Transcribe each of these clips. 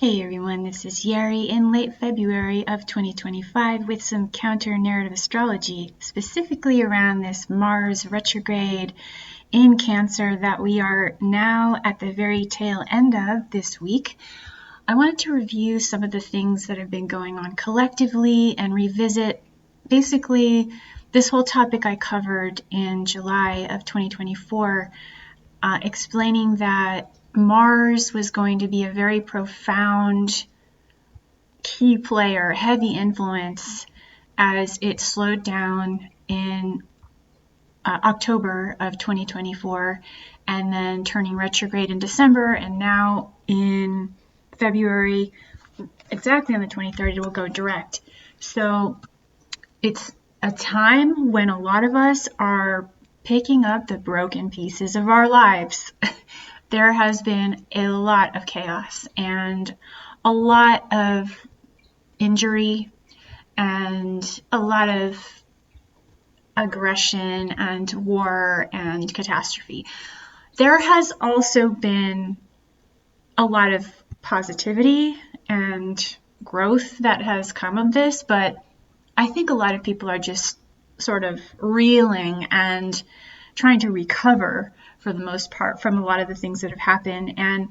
Hey everyone, this is Yeri in late February of 2025 with some counter-narrative astrology, specifically around this Mars retrograde in Cancer that we are now at the very tail end of this week. I wanted to review some of the things that have been going on collectively and revisit basically this whole topic I covered in July of 2024, explaining that Mars was going to be a very profound key player, heavy influence as it slowed down in October of 2024 and then turning retrograde in December, and now in February, exactly on the 23rd, it will go direct. So it's a time when a lot of us are picking up the broken pieces of our lives. There has been a lot of chaos and a lot of injury and a lot of aggression and war and catastrophe. There has also been a lot of positivity and growth that has come of this, but I think a lot of people are just sort of reeling and trying to recover for the most part from a lot of the things that have happened. And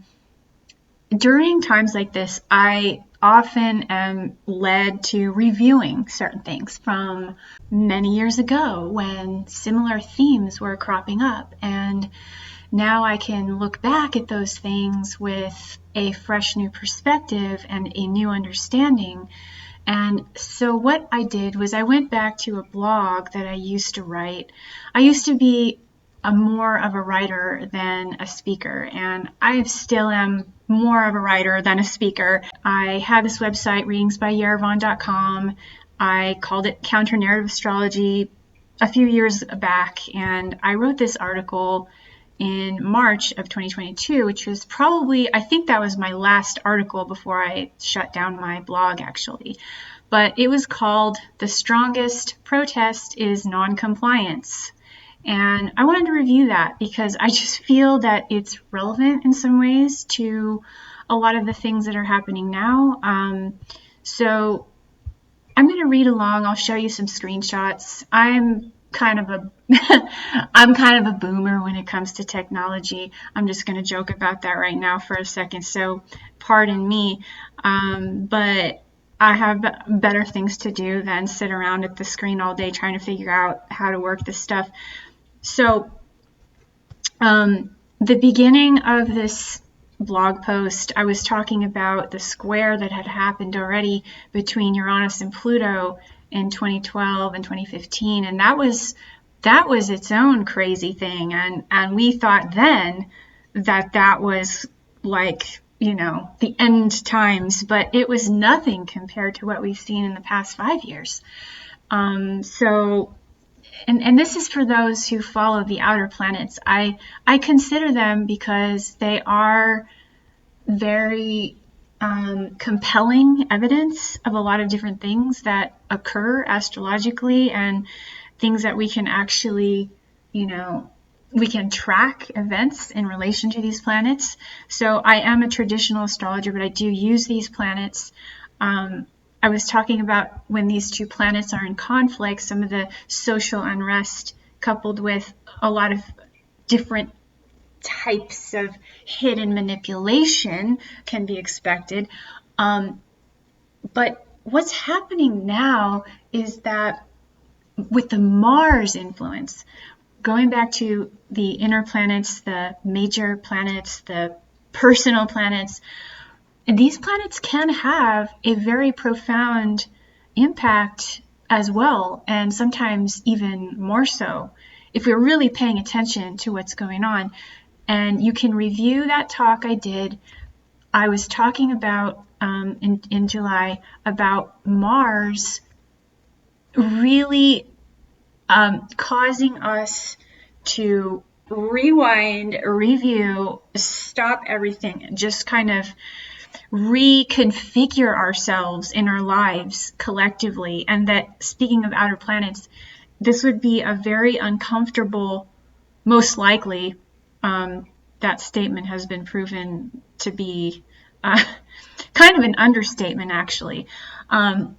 during times like this, I often am led to reviewing certain things from many years ago when similar themes were cropping up. And now I can look back at those things with a fresh new perspective and a new understanding. And so what I did was I went back to a blog that I used to write. I used to be more of a writer than a speaker, and I still am more of a writer than a speaker. I had this website, readingsbyyeravon.com. I called it Counter-Narrative Astrology a few years back, and I wrote this article in March of 2022, which was probably, I think that was my last article before I shut down my blog, actually. But it was called "The Strongest Protest is Non-Compliance." And I wanted to review that because I just feel that it's relevant in some ways to a lot of the things that are happening now. So I'm going to read along. I'll show you some screenshots. I'm kind of a boomer when it comes to technology. I'm just going to joke about that right now for a second, so pardon me. But I have better things to do than sit around at the screen all day trying to figure out how to work this stuff. So the beginning of this blog post, I was talking about the square that had happened already between Uranus and Pluto in 2012 and 2015, and that was its own crazy thing, and we thought then that was like, the end times, but it was nothing compared to what we've seen in the past 5 years. And this is for those who follow the outer planets. I consider them because they are very compelling evidence of a lot of different things that occur astrologically and things that we can actually, we can track events in relation to these planets. So I am a traditional astrologer, but I do use these planets. I was talking about when these two planets are in conflict, some of the social unrest coupled with a lot of different types of hidden manipulation can be expected. But what's happening now is that with the Mars influence, going back to the inner planets, the major planets, the personal planets, these planets can have a very profound impact as well, and sometimes even more so if we're really paying attention to what's going on. And you can review that talk I did. I was talking about in July about Mars really causing us to rewind, review, stop everything, and just kind of reconfigure ourselves in our lives collectively. And that, speaking of outer planets, this would be a very uncomfortable, most likely, that statement has been proven to be kind kind of an understatement, actually,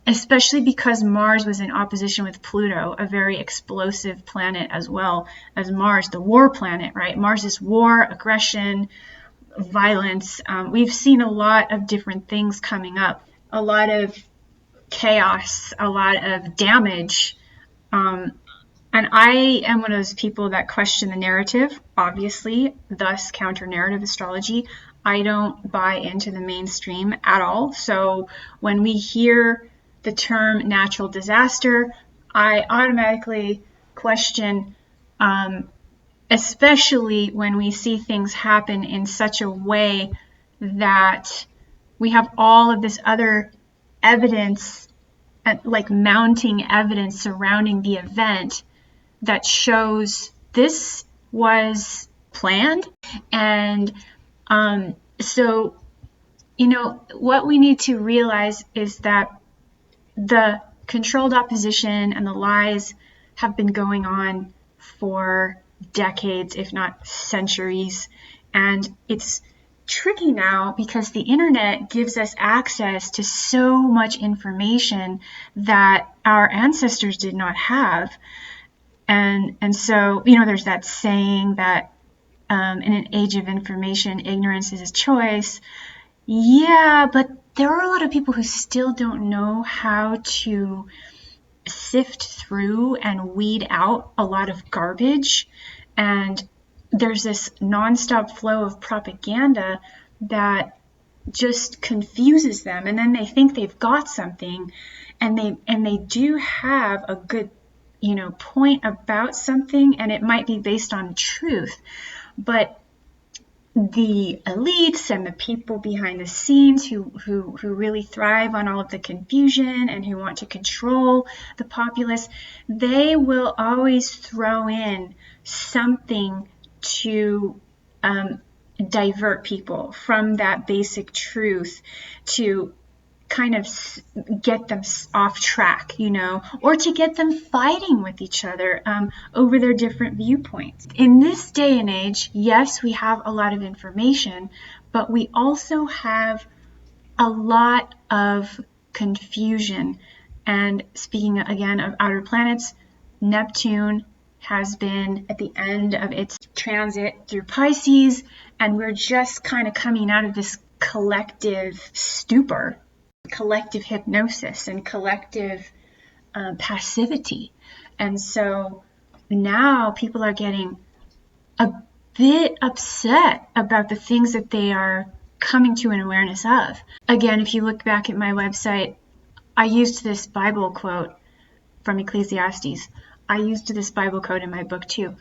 especially because Mars was in opposition with Pluto, a very explosive planet, as well as Mars, the war planet, right? Mars is war, aggression, violence. We've seen a lot of different things coming up, a lot of chaos, a lot of damage. And I am one of those people that question the narrative, obviously, thus counter-narrative astrology. I don't buy into the mainstream at all. So when we hear the term natural disaster, I automatically question, especially when we see things happen in such a way that we have all of this other evidence, like mounting evidence surrounding the event that shows this was planned. And so, what we need to realize is that the controlled opposition and the lies have been going on for decades, if not centuries. And it's tricky now because the internet gives us access to so much information that our ancestors did not have. And so, there's that saying that in an age of information, ignorance is a choice. Yeah, but there are a lot of people who still don't know how to sift through and weed out a lot of garbage. And there's this nonstop flow of propaganda that just confuses them. And then they think they've got something, and they do have a good point about something, and it might be based on truth, but the elites and the people behind the scenes who really thrive on all of the confusion and who want to control the populace, they will always throw in something to divert people from that basic truth, to kind of get them off track, or to get them fighting with each other over their different viewpoints. In this day and age, yes, we have a lot of information, but we also have a lot of confusion. And speaking again of outer planets, Neptune has been at the end of its transit through Pisces, and we're just kind of coming out of this collective stupor, collective hypnosis, and collective passivity. And so now people are getting a bit upset about the things that they are coming to an awareness of. Again, if you look back at my website, I used this Bible quote from Ecclesiastes. I used this Bible quote in my book too.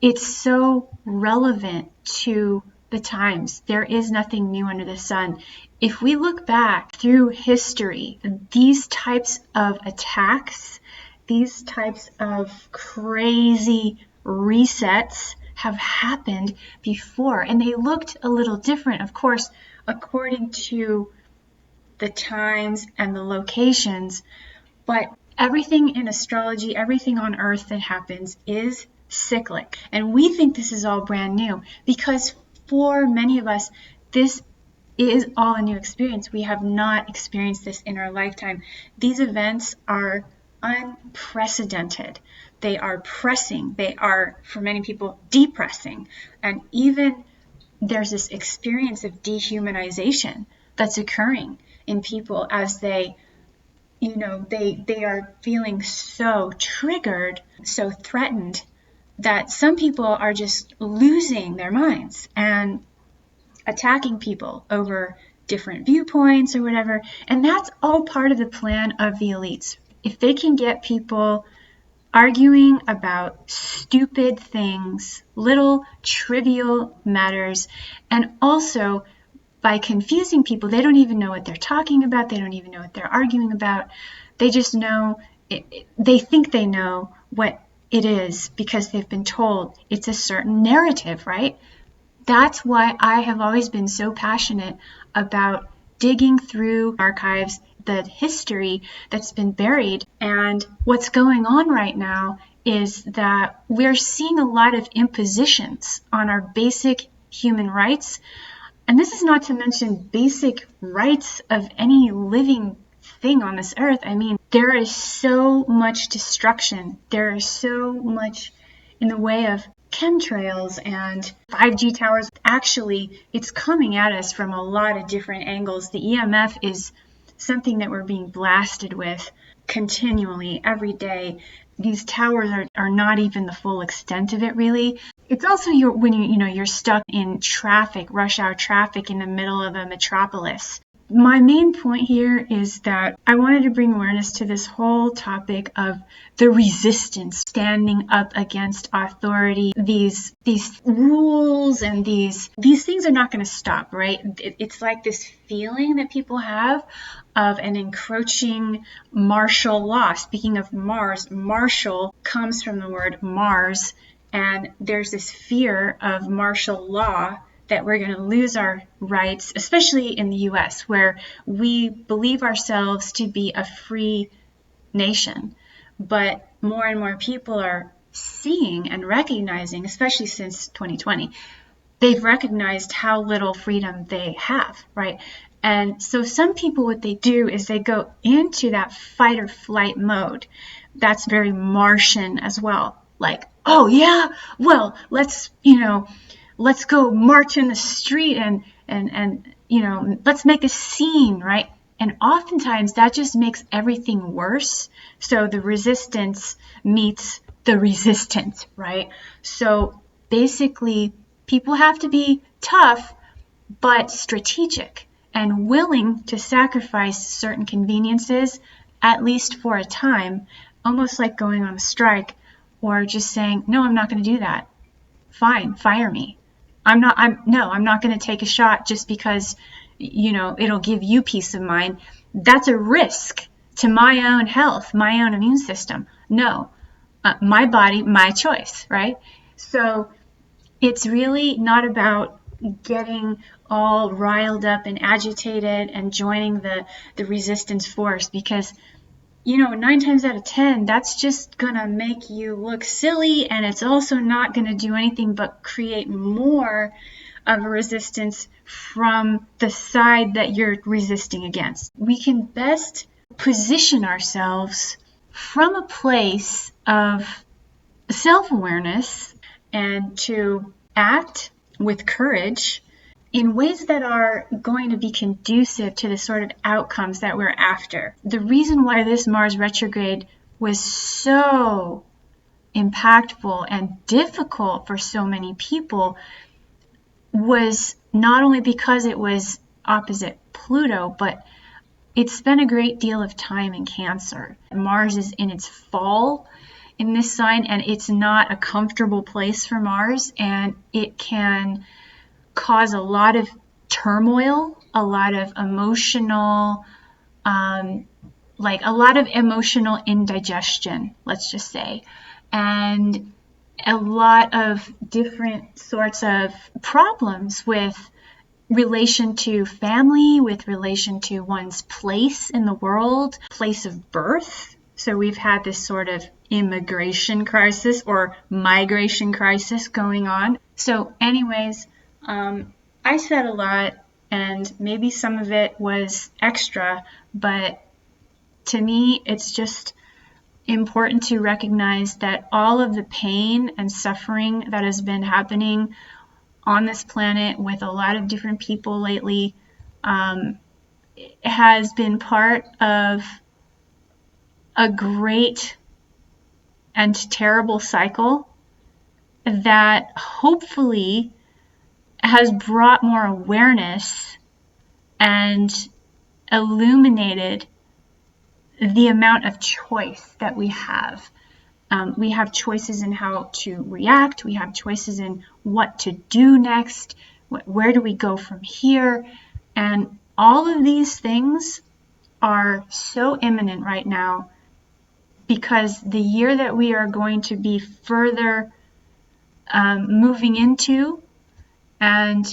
It's so relevant to the times. There is nothing new under the sun. If we look back through history, these types of attacks, these types of crazy resets have happened before, and they looked a little different, of course, according to the times and the locations. But everything in astrology, everything on Earth that happens is cyclic. And we think this is all brand new because for many of us, this is all a new experience. We have not experienced this in our lifetime. These events are unprecedented. They are pressing. They are, for many people, depressing. And even there's this experience of dehumanization that's occurring in people as they are feeling so triggered, so threatened, that some people are just losing their minds and attacking people over different viewpoints or whatever. And that's all part of the plan of the elites. If they can get people arguing about stupid things, little trivial matters, and also by confusing people, they don't even know what they're talking about. They don't even know what they're arguing about. They just know, they think they know what it is because they've been told it's a certain narrative, right? That's why I have always been so passionate about digging through archives, the history that's been buried. And what's going on right now is that we're seeing a lot of impositions on our basic human rights And this is not to mention basic rights of any living thing on this earth. I mean, there is so much destruction. There is so much in the way of chemtrails and 5G towers. Actually, it's coming at us from a lot of different angles. The EMF is something that we're being blasted with continually every day. These towers are not even the full extent of it, really. It's also when you're stuck in traffic, rush hour traffic in the middle of a metropolis. My main point here is that I wanted to bring awareness to this whole topic of the resistance, standing up against authority. These rules and these things are not going to stop, right? It's like this feeling that people have of an encroaching martial law. Speaking of Mars, martial comes from the word Mars, and there's this fear of martial law that we're going to lose our rights, especially in the US, where we believe ourselves to be a free nation. But more and more people are seeing and recognizing, especially since 2020, they've recognized how little freedom they have, right? And so some people, what they do is they go into that fight or flight mode. That's very Martian as well. Like, oh yeah, well, let's go march in the street and let's make a scene, right? And oftentimes that just makes everything worse. So the resistance meets the resistance, right? So basically, people have to be tough, but strategic and willing to sacrifice certain conveniences, at least for a time, almost like going on a strike or just saying, no, I'm not going to do that. Fine, fire me. I'm not going to take a shot just because, it'll give you peace of mind. That's a risk to my own health, my own immune system. No, my body, my choice, right? So it's really not about getting all riled up and agitated and joining the resistance force, because 9 times out of 10, that's just going to make you look silly, and it's also not going to do anything but create more of a resistance from the side that you're resisting against. We can best position ourselves from a place of self-awareness and to act with courage in ways that are going to be conducive to the sort of outcomes that we're after. The reason why this Mars retrograde was so impactful and difficult for so many people was not only because it was opposite Pluto, but it spent a great deal of time in Cancer. Mars is in its fall in this sign, and it's not a comfortable place for Mars, and it can cause a lot of turmoil, a lot of emotional, emotional indigestion, let's just say, and a lot of different sorts of problems with relation to family, with relation to one's place in the world, place of birth. So we've had this sort of immigration crisis or migration crisis going on. So anyways, I said a lot, and maybe some of it was extra, but to me, it's just important to recognize that all of the pain and suffering that has been happening on this planet with a lot of different people lately has been part of a great and terrible cycle that hopefully has brought more awareness and illuminated the amount of choice that we have. We have choices in how to react. We have choices in what to do next. Where do we go from here? And all of these things are so imminent right now, because the year that we are going to be further moving into, and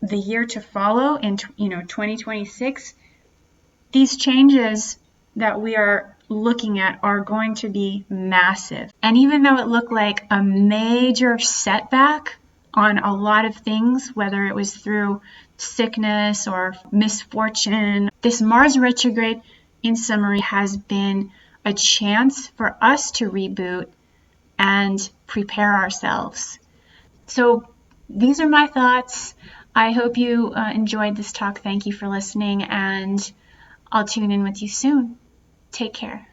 the year to follow in 2026, these changes that we are looking at are going to be massive. And even though it looked like a major setback on a lot of things, whether it was through sickness or misfortune. This Mars retrograde, in summary, has been a chance for us to reboot and prepare ourselves. So these are my thoughts. I hope you enjoyed this talk. Thank you for listening, and I'll tune in with you soon. Take care.